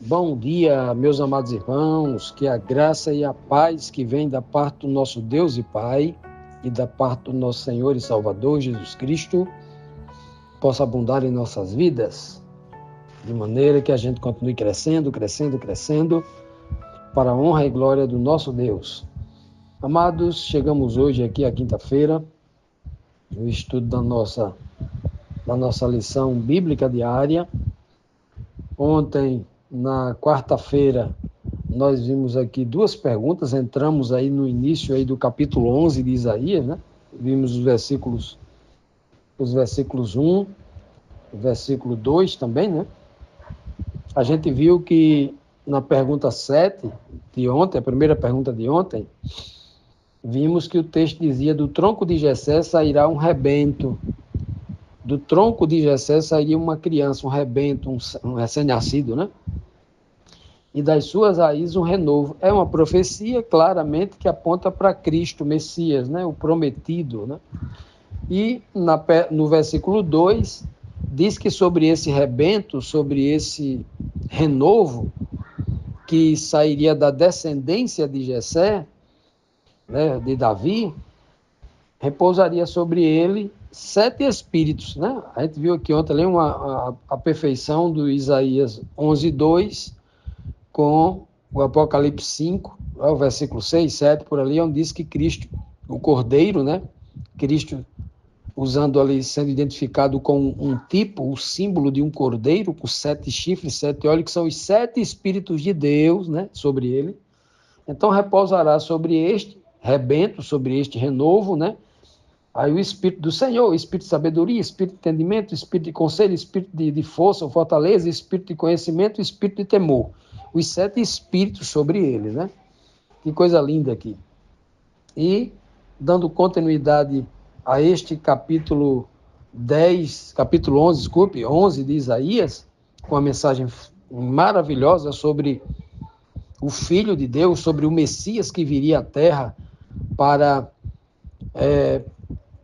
Bom dia, meus amados irmãos, que a graça e a paz que vem da parte do nosso Deus e Pai e da parte do nosso Senhor e Salvador Jesus Cristo possa abundar em nossas vidas, de maneira que a gente continue crescendo para a honra e glória do nosso Deus. Amados, chegamos hoje aqui à quinta-feira, no estudo da nossa lição bíblica diária. Ontem, na quarta-feira, nós vimos aqui duas perguntas, entramos aí no início aí do capítulo 11 de Isaías, né? Vimos os versículos 1, o versículo 2 também, né? A gente viu que na pergunta 7 de ontem, a primeira pergunta de ontem, vimos que o texto dizia: do tronco de Jessé sairá um rebento. Do tronco de Jessé sairia uma criança, um rebento, um recém-nascido, né? E das suas raízes um renovo. É uma profecia, claramente, que aponta para Cristo, Messias, né? O prometido, né? E no versículo 2, diz que sobre esse rebento, sobre esse renovo, que sairia da descendência de Jessé, né, de Davi, repousaria sobre ele 7 espíritos, né? A gente viu aqui ontem ali a perfeição do Isaías 11:2 com o Apocalipse 5, o versículo 6, 7, por ali, onde diz que Cristo, o Cordeiro, né? Cristo usando ali, sendo identificado com um tipo, o símbolo de um cordeiro, com 7 chifres, 7 olhos, que são os 7 espíritos de Deus, né? Sobre ele. Então repousará sobre este rebento, sobre este renovo, né? Aí o Espírito do Senhor, o Espírito de sabedoria, Espírito de entendimento, Espírito de conselho, Espírito de força, fortaleza, Espírito de conhecimento, Espírito de temor. Os 7 Espíritos sobre ele, né? Que coisa linda aqui. E, dando continuidade a este capítulo 11 de Isaías, com uma mensagem maravilhosa sobre o Filho de Deus, sobre o Messias que viria à Terra para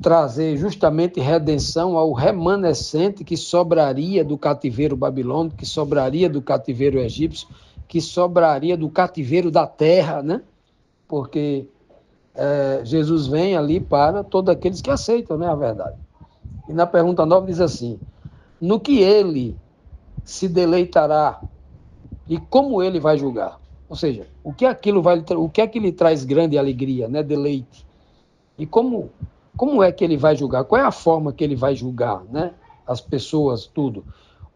trazer justamente redenção ao remanescente que sobraria do cativeiro babilônico, que sobraria do cativeiro egípcio, que sobraria do cativeiro da terra, né? Porque Jesus vem ali para todos aqueles que aceitam, né, a verdade. E na pergunta 9 diz assim: no que ele se deleitará e como ele vai julgar? Ou seja, o que é que lhe traz grande alegria, né, deleite? E como é que ele vai julgar? Qual é a forma que ele vai julgar, né? As pessoas, tudo.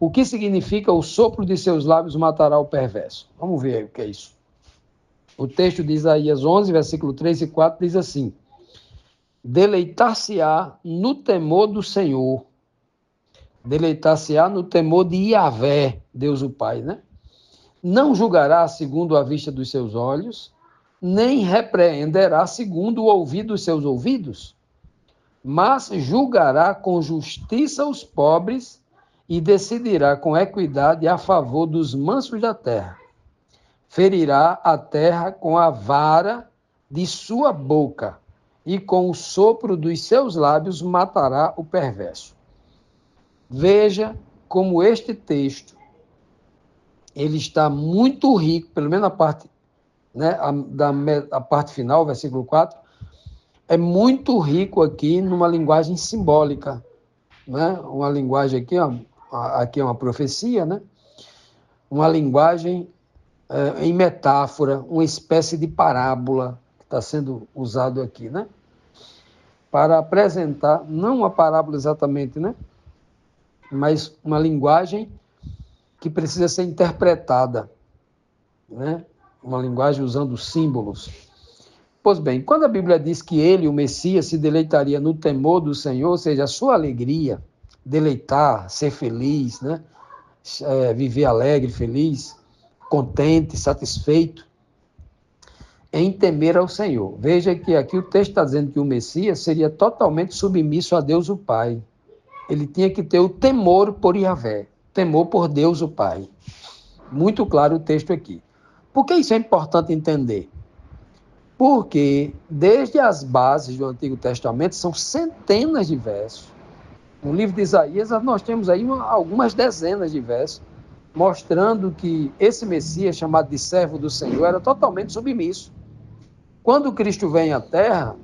O que significa o sopro de seus lábios matará o perverso? Vamos ver o que é isso. O texto de Isaías 11, versículo 3 e 4 diz assim: deleitar-se-á no temor do Senhor. Deleitar-se-á no temor de Yahvé, Deus o Pai, né? Não julgará segundo a vista dos seus olhos, nem repreenderá segundo o ouvido dos seus ouvidos, mas julgará com justiça os pobres e decidirá com equidade a favor dos mansos da terra. Ferirá a terra com a vara de sua boca e com o sopro dos seus lábios matará o perverso. Veja como este texto ele está muito rico, pelo menos a parte, né, a parte final, versículo 4, é muito rico aqui numa linguagem simbólica, né? Uma linguagem aqui é uma profecia, né? Uma linguagem em metáfora, uma espécie de parábola que está sendo usado aqui, né? Para apresentar, não uma parábola exatamente, né? Mas uma linguagem que precisa ser interpretada, né? Uma linguagem usando símbolos. Pois bem, quando a Bíblia diz que ele, o Messias, se deleitaria no temor do Senhor, ou seja, a sua alegria, deleitar, ser feliz, né? Viver alegre, feliz, contente, satisfeito, em temer ao Senhor. Veja que aqui o texto está dizendo que o Messias seria totalmente submisso a Deus o Pai. Ele tinha que ter o temor por Yahvé, temor por Deus o Pai. Muito claro o texto aqui. Por que isso é importante entender? Porque desde as bases do Antigo Testamento são centenas de versos. No livro de Isaías nós temos aí algumas dezenas de versos, mostrando que esse Messias, chamado de servo do Senhor, era totalmente submisso. Quando Cristo vem à Terra,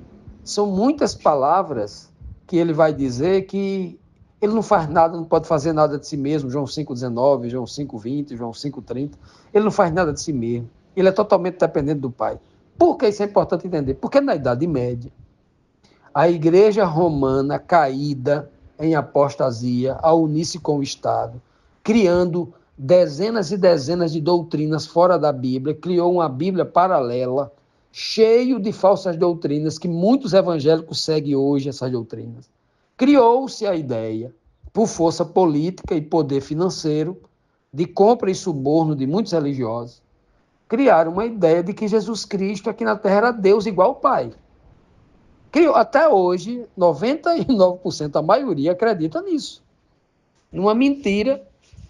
são muitas palavras que ele vai dizer que ele não faz nada, não pode fazer nada de si mesmo, João 5,19, João 5,20, João 5,30, ele não faz nada de si mesmo, ele é totalmente dependente do Pai. Por que isso é importante entender? Porque na Idade Média, a igreja romana caída em apostasia, a unir-se com o Estado, criando dezenas e dezenas de doutrinas fora da Bíblia, criou uma Bíblia paralela, cheio de falsas doutrinas, que muitos evangélicos seguem hoje essas doutrinas. Criou-se a ideia, por força política e poder financeiro, de compra e suborno de muitos religiosos, criaram uma ideia de que Jesus Cristo aqui na Terra era Deus igual ao Pai. Até hoje, 99%, a maioria acredita nisso. Uma mentira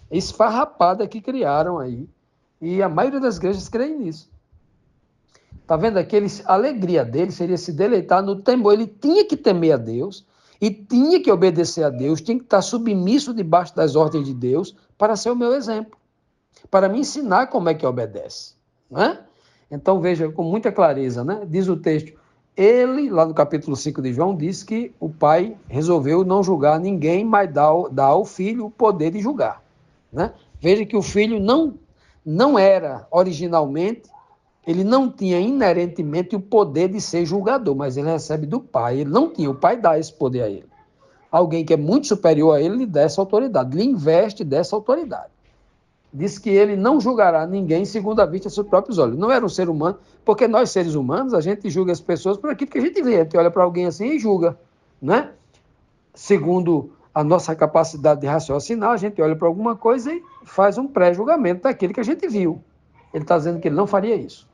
esfarrapada que criaram aí. E a maioria das igrejas creem nisso. Está vendo aqui? A alegria dele seria se deleitar no temor. Ele tinha que temer a Deus e tinha que obedecer a Deus, tinha que estar submisso debaixo das ordens de Deus para ser o meu exemplo, para me ensinar como é que obedece. Não é? Então, veja com muita clareza, né? Diz o texto, ele, lá no capítulo 5 de João, diz que o pai resolveu não julgar ninguém, mas dar ao filho o poder de julgar. Né? Veja que o filho não era originalmente, ele não tinha inerentemente o poder de ser julgador, mas ele recebe do pai, ele não tinha, o pai dá esse poder a ele. Alguém que é muito superior a ele lhe dá essa autoridade, lhe investe dessa autoridade. Diz que ele não julgará ninguém segundo a vista de seus próprios olhos. Não era um ser humano, porque nós, seres humanos, a gente julga as pessoas por aquilo que a gente vê. A gente olha para alguém assim e julga, né? Segundo a nossa capacidade de raciocinar, a gente olha para alguma coisa e faz um pré-julgamento daquilo que a gente viu. Ele está dizendo que ele não faria isso.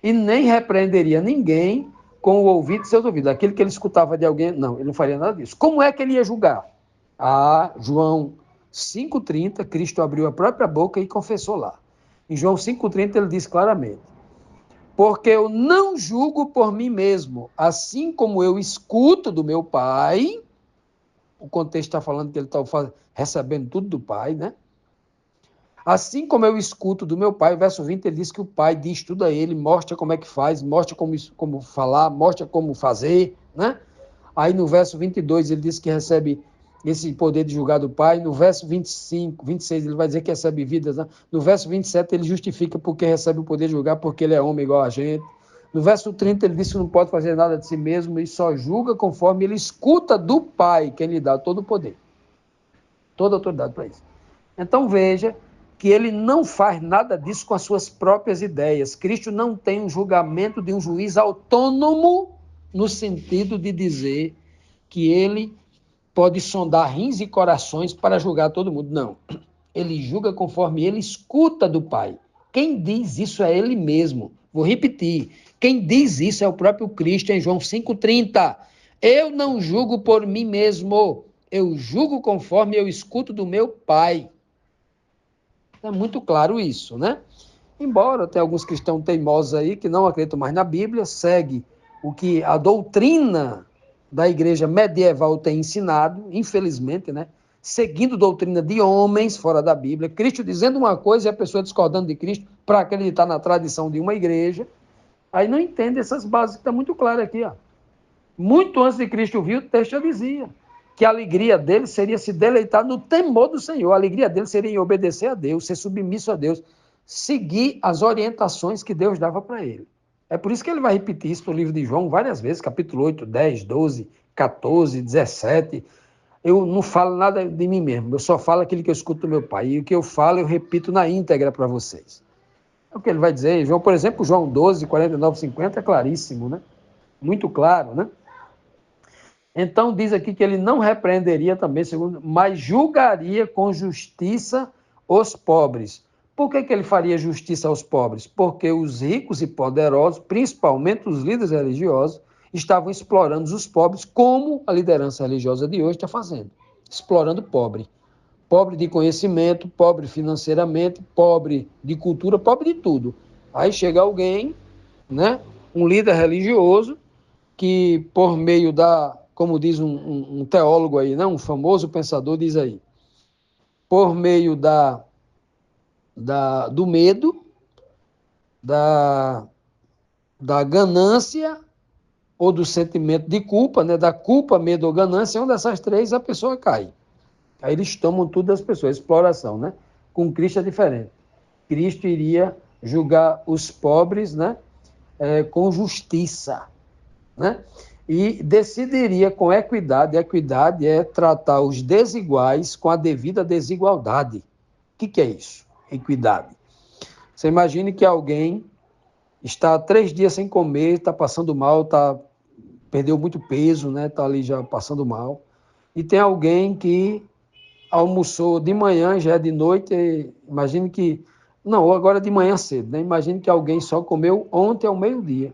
E nem repreenderia ninguém com o ouvido de seus ouvidos. Aquilo que ele escutava de alguém, não, ele não faria nada disso. Como é que ele ia julgar? João 5,30, Cristo abriu a própria boca e confessou lá. Em João 5,30 ele diz claramente, porque eu não julgo por mim mesmo, assim como eu escuto do meu Pai, o contexto está falando que ele está recebendo tudo do Pai, né? Assim como eu escuto do meu Pai, o verso 20 ele diz que o Pai diz tudo a ele, mostra como é que faz, mostra como falar, mostra como fazer, né? Aí no verso 22 ele diz que recebe esse poder de julgar do Pai. No verso 25, 26 ele vai dizer que recebe vidas, né? No verso 27 ele justifica porque recebe o poder de julgar, porque ele é homem igual a gente. No verso 30 ele diz que não pode fazer nada de si mesmo e só julga conforme ele escuta do Pai, quem lhe dá todo o poder, toda a autoridade para isso. Então veja que ele não faz nada disso com as suas próprias ideias. Cristo não tem um julgamento de um juiz autônomo no sentido de dizer que ele pode sondar rins e corações para julgar todo mundo. Não. Ele julga conforme ele escuta do Pai. Quem diz isso é ele mesmo. Vou repetir. Quem diz isso é o próprio Cristo em João 5,30. Eu não julgo por mim mesmo. Eu julgo conforme eu escuto do meu Pai. É muito claro isso, né? Embora tenha alguns cristãos teimosos aí que não acreditam mais na Bíblia, segue o que a doutrina da igreja medieval tem ensinado, infelizmente, né? Seguindo doutrina de homens fora da Bíblia, Cristo dizendo uma coisa e a pessoa discordando de Cristo para acreditar na tradição de uma igreja, aí não entende essas bases que está muito claro aqui, ó. Muito antes de Cristo vir, o texto já dizia que a alegria dele seria se deleitar no temor do Senhor, a alegria dele seria em obedecer a Deus, ser submisso a Deus, seguir as orientações que Deus dava para ele. É por isso que ele vai repetir isso no livro de João várias vezes, capítulo 8, 10, 12, 14, 17. Eu não falo nada de mim mesmo, eu só falo aquilo que eu escuto do meu Pai. E o que eu falo, eu repito na íntegra para vocês. É o que ele vai dizer. João, por exemplo, João 12, 49, 50 é claríssimo, né? Muito claro, né? Então diz aqui que ele não repreenderia também, segundo, mas julgaria com justiça os pobres. Por que ele faria justiça aos pobres? Porque os ricos e poderosos, principalmente os líderes religiosos, estavam explorando os pobres, como a liderança religiosa de hoje está fazendo, explorando o pobre. Pobre de conhecimento, pobre financeiramente, pobre de cultura, pobre de tudo. Aí chega alguém, né, um líder religioso, que por meio como diz um teólogo aí, né, um famoso pensador diz aí, por meio da do medo, da ganância ou do sentimento de culpa, né? Da culpa, medo ou ganância, uma dessas três a pessoa cai. Aí eles tomam tudo das pessoas, exploração, né? Com Cristo é diferente. Cristo iria julgar os pobres, né? Com justiça, né? E decidiria com equidade. Equidade é tratar os desiguais com a devida desigualdade. O que é isso? Equidade. Você imagine que alguém está 3 dias sem comer, está passando mal, perdeu muito peso, né? Está ali já passando mal. E tem alguém que almoçou de manhã, já é de noite, imagine que... Não, agora de manhã cedo, né? Imagine que alguém só comeu ontem ao meio-dia.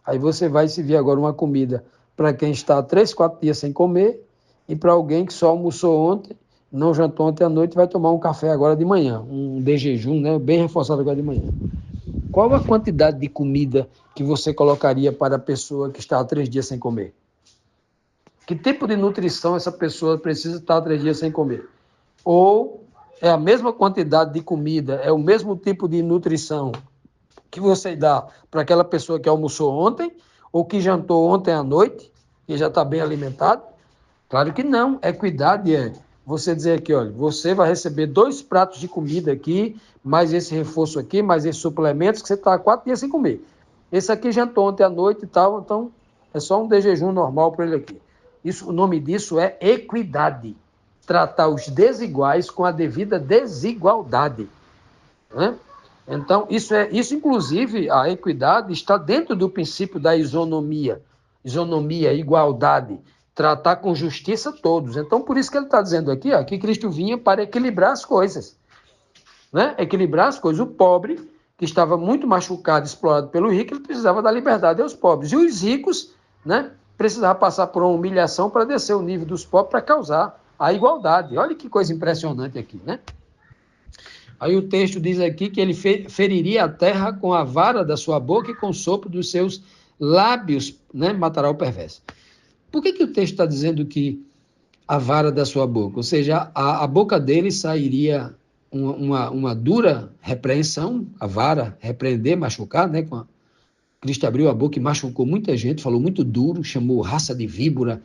Aí você vai se vir agora uma comida para quem está 3, 4 dias sem comer e para alguém que só almoçou ontem, não jantou ontem à noite, vai tomar um café agora de manhã, um de jejum, né? Bem reforçado agora de manhã. Qual a quantidade de comida que você colocaria para a pessoa que está há 3 dias sem comer? Que tipo de nutrição essa pessoa precisa estar há 3 dias sem comer? Ou é a mesma quantidade de comida, é o mesmo tipo de nutrição que você dá para aquela pessoa que almoçou ontem ou que jantou ontem à noite e já está bem alimentado? Claro que não. Equidade é você dizer aqui, olha, você vai receber 2 pratos de comida aqui, mais esse reforço aqui, mais esses suplementos que você está há 4 dias sem comer. Esse aqui jantou ontem à noite e tal, então é só um de jejum normal para ele aqui. O nome disso é equidade. Tratar os desiguais com a devida desigualdade, né? Então, isso inclusive, a equidade está dentro do princípio da isonomia. Isonomia, igualdade, tratar com justiça todos. Então, por isso que ele está dizendo aqui, que Cristo vinha para equilibrar as coisas, né? Equilibrar as coisas. O pobre, que estava muito machucado, explorado pelo rico, ele precisava dar liberdade aos pobres. E os ricos, né, precisavam passar por uma humilhação para descer o nível dos pobres para causar a igualdade. Olha que coisa impressionante aqui, né? Aí o texto diz aqui que ele feriria a terra com a vara da sua boca e com o sopro dos seus lábios, né, matará o perverso. Por que o texto está dizendo que a vara da sua boca? Ou seja, a boca dele sairia uma dura repreensão, a vara, repreender, machucar, né? Cristo abriu a boca e machucou muita gente, falou muito duro, chamou raça de víbora,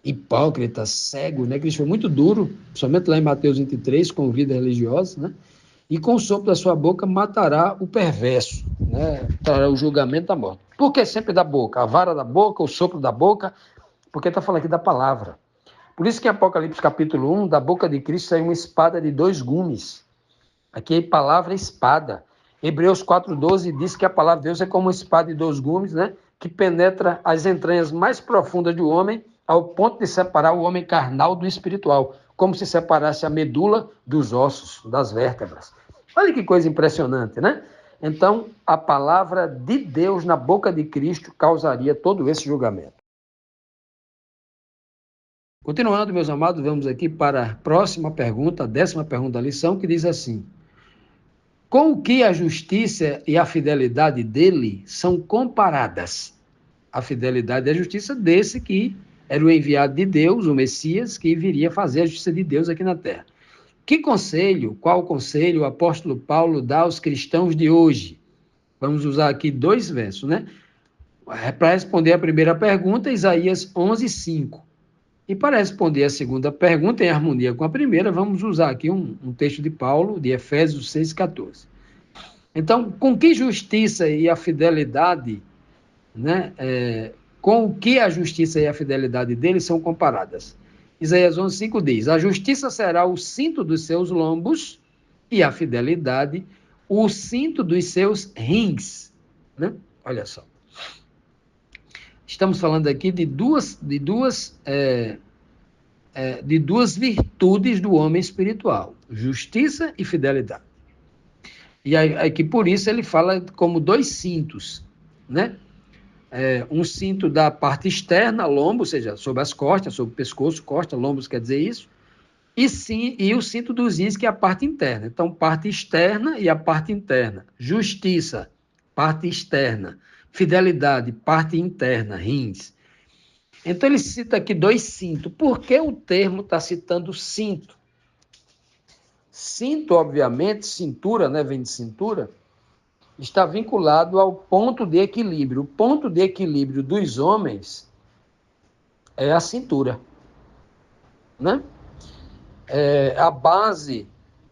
hipócrita, cego, né? Cristo foi muito duro, somente lá em Mateus 23, com vida religiosa, né? E com o sopro da sua boca matará o perverso, né? Trará o julgamento da morte. Por que sempre da boca? A vara da boca, o sopro da boca? Porque está falando aqui da palavra. Por isso que em Apocalipse capítulo 1, da boca de Cristo saiu uma espada de 2 gumes. Aqui é palavra espada. Hebreus 4,12 diz que a palavra de Deus é como uma espada de 2 gumes, né? Que penetra as entranhas mais profundas do homem, ao ponto de separar o homem carnal do espiritual, como se separasse a medula dos ossos, das vértebras. Olha que coisa impressionante, né? Então, a palavra de Deus na boca de Cristo causaria todo esse julgamento. Continuando, meus amados, vamos aqui para a próxima pergunta, a 10ª pergunta da lição, que diz assim: com o que a justiça e a fidelidade dele são comparadas? A fidelidade e a justiça desse que era o enviado de Deus, o Messias, que viria fazer a justiça de Deus aqui na terra. Qual conselho o apóstolo Paulo dá aos cristãos de hoje? Vamos usar aqui 2 versos, né? Para responder a primeira pergunta, Isaías 11:5. E para responder a segunda pergunta, em harmonia com a primeira, vamos usar aqui um texto de Paulo, de Efésios 6,14. Então, com que justiça e a fidelidade, né, com o que a justiça e a fidelidade dele são comparadas? Isaías 11:5 diz: a justiça será o cinto dos seus lombos e a fidelidade o cinto dos seus rins. Né? Olha só. Estamos falando aqui de duas virtudes do homem espiritual: justiça e fidelidade. E aí que por isso ele fala como 2 cintos, né? Um cinto da parte externa, lombo, ou seja, sobre as costas, sobre o pescoço, costa, lombos quer dizer isso, e o cinto dos rins, que é a parte interna. Então, parte externa e a parte interna. Justiça, parte externa. Fidelidade, parte interna, rins. Então, ele cita aqui 2 cintos. Por que o termo está citando cinto? Cinto, obviamente, cintura, né, vem de cintura, está vinculado ao ponto de equilíbrio. O ponto de equilíbrio dos homens é a cintura, né? A base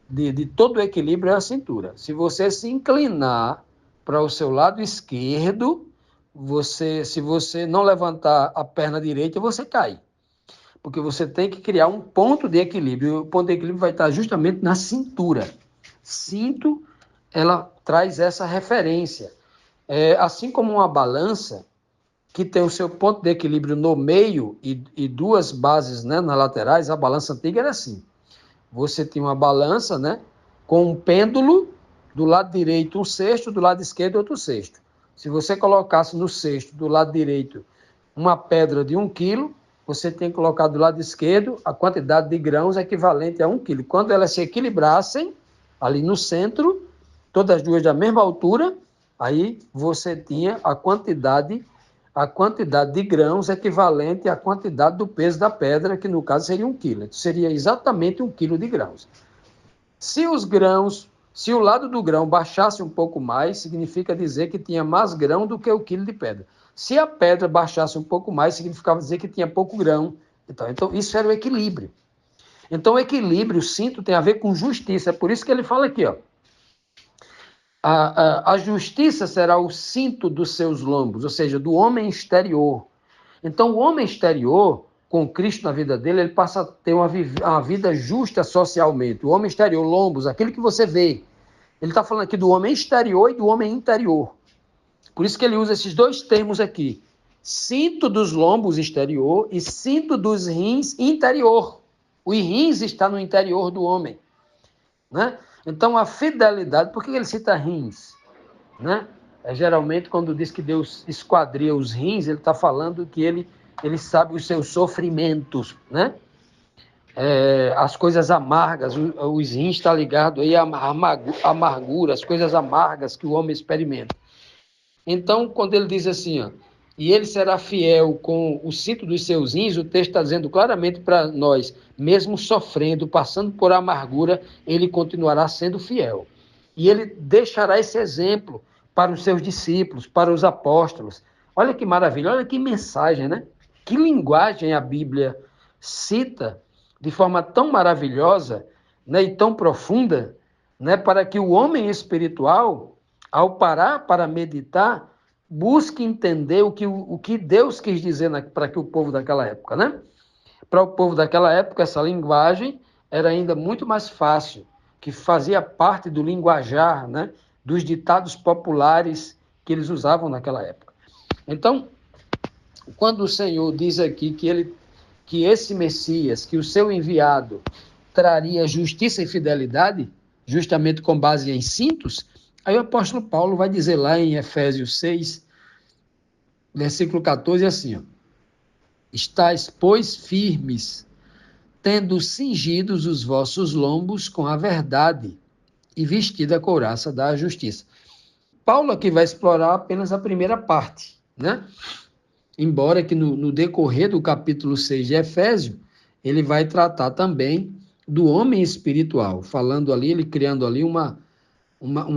de todo o equilíbrio é a cintura. Se você se inclinar para o seu lado esquerdo, se você não levantar a perna direita, você cai. Porque você tem que criar um ponto de equilíbrio. O ponto de equilíbrio vai estar justamente na cintura. Cinto, ela traz essa referência. Assim como uma balança, que tem o seu ponto de equilíbrio no meio e duas bases, né, nas laterais, a balança antiga era assim. Você tinha uma balança, né, com um pêndulo, do lado direito um cesto, do lado esquerdo outro cesto. Se você colocasse no cesto, do lado direito, uma pedra de 1 quilo, você tem que colocar do lado esquerdo a quantidade de grãos equivalente a 1 quilo. Quando elas se equilibrassem, ali no centro, todas as duas da mesma altura, aí você tinha a quantidade de grãos equivalente à quantidade do peso da pedra, que no caso seria 1 quilo. Então, seria exatamente 1 quilo de grãos. Se o lado do grão baixasse um pouco mais, significa dizer que tinha mais grão do que o quilo de pedra. Se a pedra baixasse um pouco mais, significava dizer que tinha pouco grão. Então isso era o equilíbrio. Então, o equilíbrio, o cinto, tem a ver com justiça. É por isso que ele fala aqui, ó. A justiça será o cinto dos seus lombos, ou seja, do homem exterior. Então, o homem exterior, com Cristo na vida dele, ele passa a ter uma vida justa socialmente. O homem exterior, lombos, aquilo que você vê. Ele está falando aqui do homem exterior e do homem interior. Por isso que ele usa esses dois termos aqui. Cinto dos lombos exterior e cinto dos rins interior. O rins está no interior do homem, né? Então, a fidelidade, por que ele cita rins? Né? Geralmente, quando diz que Deus esquadria os rins, ele está falando que ele sabe os seus sofrimentos, né? As coisas amargas, os rins estão ligados aí à amargura, as coisas amargas que o homem experimenta. Então, quando ele diz assim, ó, e ele será fiel com o cinto dos seus rins, o texto está dizendo claramente para nós, mesmo sofrendo, passando por amargura, ele continuará sendo fiel. E ele deixará esse exemplo para os seus discípulos, para os apóstolos. Olha que maravilha, olha que mensagem, né? Que linguagem a Bíblia cita de forma tão maravilhosa, né, e tão profunda, né, para que o homem espiritual, ao parar para meditar, busque entender o que Deus quis dizer para que o povo daquela época, né? Para o povo daquela época, essa linguagem era ainda muito mais fácil, que fazia parte do linguajar, né, dos ditados populares que eles usavam naquela época. Então, quando o Senhor diz aqui que esse Messias, que o seu enviado, traria justiça e fidelidade, justamente com base em cintos, aí o apóstolo Paulo vai dizer lá em Efésios 6, versículo 14, assim, ó, estáis, pois, firmes, tendo cingidos os vossos lombos com a verdade e vestida a couraça da justiça. Paulo aqui vai explorar apenas a primeira parte, né? Embora que no decorrer do capítulo 6 de Efésios, ele vai tratar também do homem espiritual, falando ali, ele criando ali uma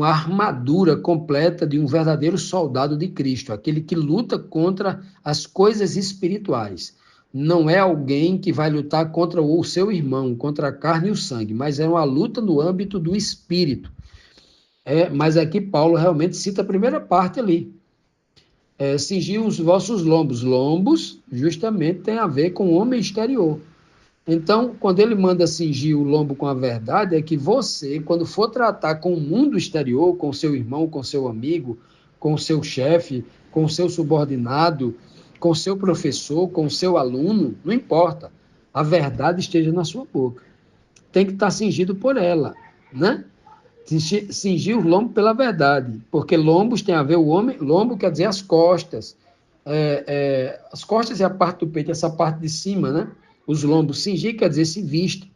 armadura completa de um verdadeiro soldado de Cristo, aquele que luta contra as coisas espirituais. Não é alguém que vai lutar contra o seu irmão, contra a carne e o sangue, mas é uma luta no âmbito do espírito. Mas aqui Paulo realmente cita a primeira parte ali. Cingir os vossos lombos. Lombos, justamente, tem a ver com o homem exterior. Então, quando ele manda cingir o lombo com a verdade, é que você, quando for tratar com o mundo exterior, com o seu irmão, com o seu amigo, com o seu chefe, com o seu subordinado, com o seu professor, com o seu aluno, não importa, a verdade esteja na sua boca. Tem que estar cingido por ela, né? Cingir o lombo pela verdade, porque lombos tem a ver o homem, lombo quer dizer as costas, as costas é a parte do peito, essa parte de cima, né? Os lombos, cingir quer dizer se vista.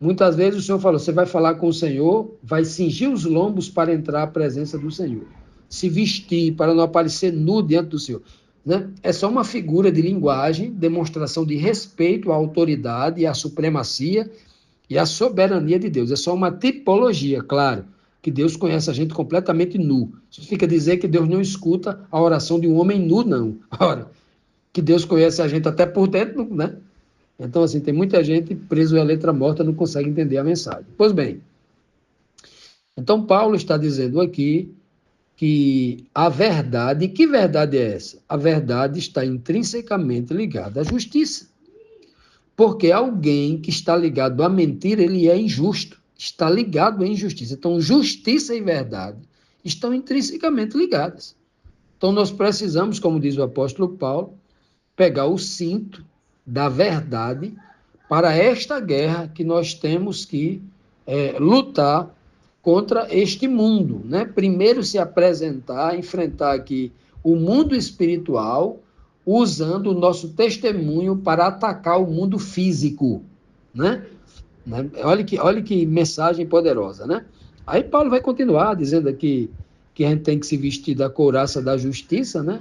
Muitas vezes o Senhor falou, você vai falar com o Senhor, vai cingir os lombos para entrar à presença do Senhor. Se vestir para não aparecer nu diante do Senhor. Né? É só uma figura de linguagem, demonstração de respeito à autoridade e à supremacia e a soberania de Deus. É só uma tipologia, claro, que Deus conhece a gente completamente nu. Isso significa dizer que Deus não escuta a oração de um homem nu, não. Ora, que Deus conhece a gente até por dentro, né? Então, assim, tem muita gente preso à letra morta, não consegue entender a mensagem. Pois bem, então Paulo está dizendo aqui que a verdade, que verdade é essa? A verdade está intrinsecamente ligada à justiça. Porque alguém que está ligado à mentira, ele é injusto, está ligado à injustiça. Então, justiça e verdade estão intrinsecamente ligadas. Então, nós precisamos, como diz o apóstolo Paulo, pegar o cinto da verdade para esta guerra que nós temos que lutar contra este mundo, né? Primeiro se apresentar, enfrentar aqui o mundo espiritual, usando o nosso testemunho para atacar o mundo físico, né? Olha que mensagem poderosa, né? Aí Paulo vai continuar dizendo aqui que a gente tem que se vestir da couraça da justiça, né?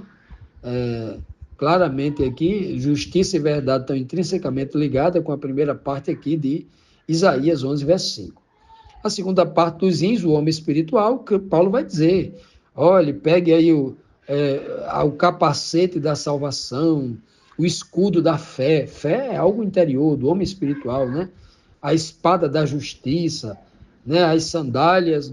Claramente aqui, justiça e verdade estão intrinsecamente ligadas com a primeira parte aqui de Isaías 11, verso 5. A segunda parte dos ins, o homem espiritual, que Paulo vai dizer, olhe, pegue aí o capacete da salvação, o escudo da fé. Fé é algo interior do homem espiritual, né? A espada da justiça, né? As sandálias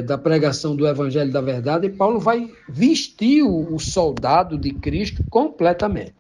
da pregação do evangelho da verdade, e Paulo vai vestir o soldado de Cristo completamente.